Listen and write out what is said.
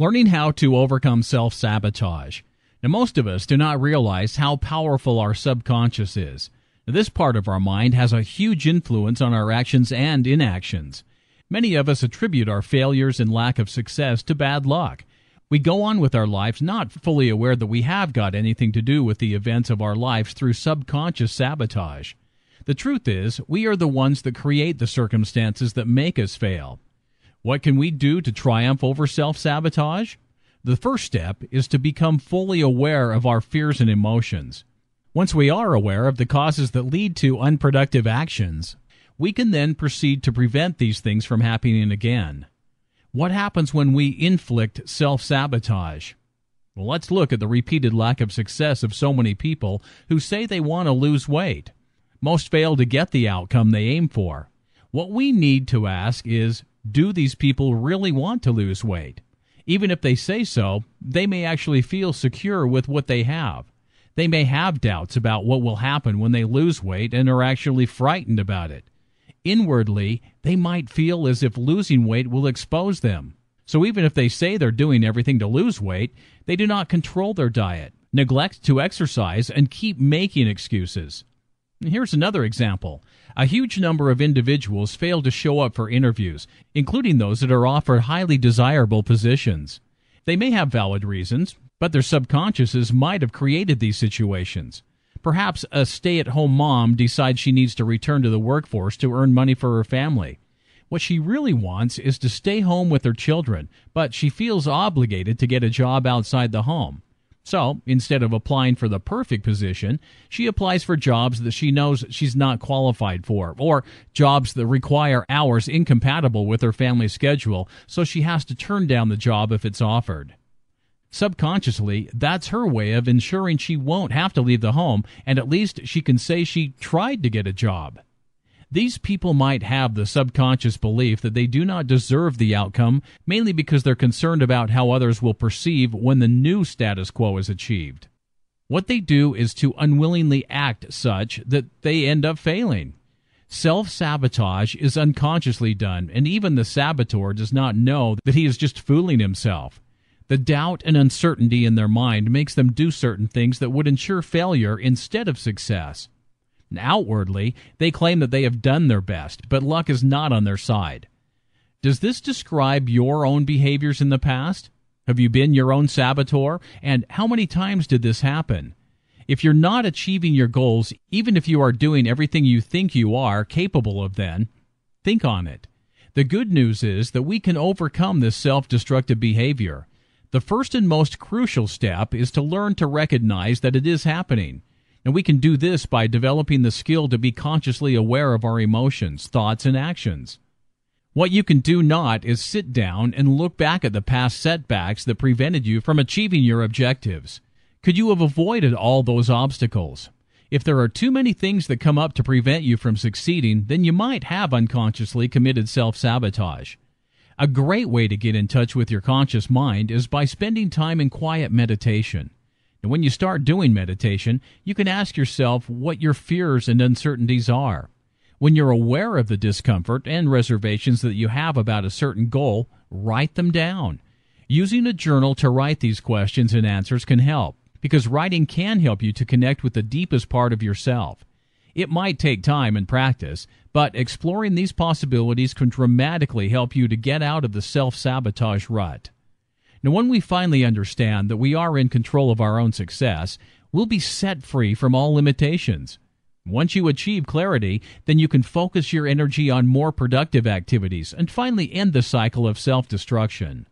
Learning how to overcome self-sabotage. Now, most of us do not realize how powerful our subconscious is. Now, this part of our mind has a huge influence on our actions and inactions. Many of us attribute our failures and lack of success to bad luck. We go on with our lives not fully aware that we have got anything to do with the events of our lives through subconscious sabotage. The truth is, we are the ones that create the circumstances that make us fail. What can we do to triumph over self-sabotage? The first step is to become fully aware of our fears and emotions. Once we are aware of the causes that lead to unproductive actions, we can then proceed to prevent these things from happening again. What happens when we inflict self-sabotage? Well, let's look at the repeated lack of success of so many people who say they want to lose weight. Most fail to get the outcome they aim for. What we need to ask is, do these people really want to lose weight? Even if they say so, they may actually feel secure with what they have. They may have doubts about what will happen when they lose weight and are actually frightened about it. Inwardly, they might feel as if losing weight will expose them. So even if they say they're doing everything to lose weight, they do not control their diet, neglect to exercise, and keep making excuses. Here's another example. A huge number of individuals fail to show up for interviews, including those that are offered highly desirable positions. They may have valid reasons, but their subconsciouses might have created these situations. Perhaps a stay-at-home mom decides she needs to return to the workforce to earn money for her family. What she really wants is to stay home with her children, but she feels obligated to get a job outside the home. So, instead of applying for the perfect position, she applies for jobs that she knows she's not qualified for, or jobs that require hours incompatible with her family schedule, so she has to turn down the job if it's offered. Subconsciously, that's her way of ensuring she won't have to leave the home, and at least she can say she tried to get a job. These people might have the subconscious belief that they do not deserve the outcome, mainly because they're concerned about how others will perceive when the new status quo is achieved. What they do is to unwillingly act such that they end up failing. Self-sabotage is unconsciously done, and even the saboteur does not know that he is just fooling himself. The doubt and uncertainty in their mind makes them do certain things that would ensure failure instead of success. Outwardly, they claim that they have done their best, but luck is not on their side. Does this describe your own behaviors in the past? Have you been your own saboteur? And how many times did this happen? If you're not achieving your goals, even if you are doing everything you think you are capable of, then think on it. The good news is that we can overcome this self-destructive behavior. The first and most crucial step is to learn to recognize that it is happening. And we can do this by developing the skill to be consciously aware of our emotions, thoughts, and actions. What you can do not is sit down and look back at the past setbacks that prevented you from achieving your objectives. Could you have avoided all those obstacles? If there are too many things that come up to prevent you from succeeding, then you might have unconsciously committed self-sabotage. A great way to get in touch with your conscious mind is by spending time in quiet meditation. And when you start doing meditation, you can ask yourself what your fears and uncertainties are. When you're aware of the discomfort and reservations that you have about a certain goal, write them down. Using a journal to write these questions and answers can help, because writing can help you to connect with the deepest part of yourself. It might take time and practice, but exploring these possibilities can dramatically help you to get out of the self-sabotage rut. Now, when we finally understand that we are in control of our own success, we'll be set free from all limitations. Once you achieve clarity, then you can focus your energy on more productive activities and finally end the cycle of self-destruction.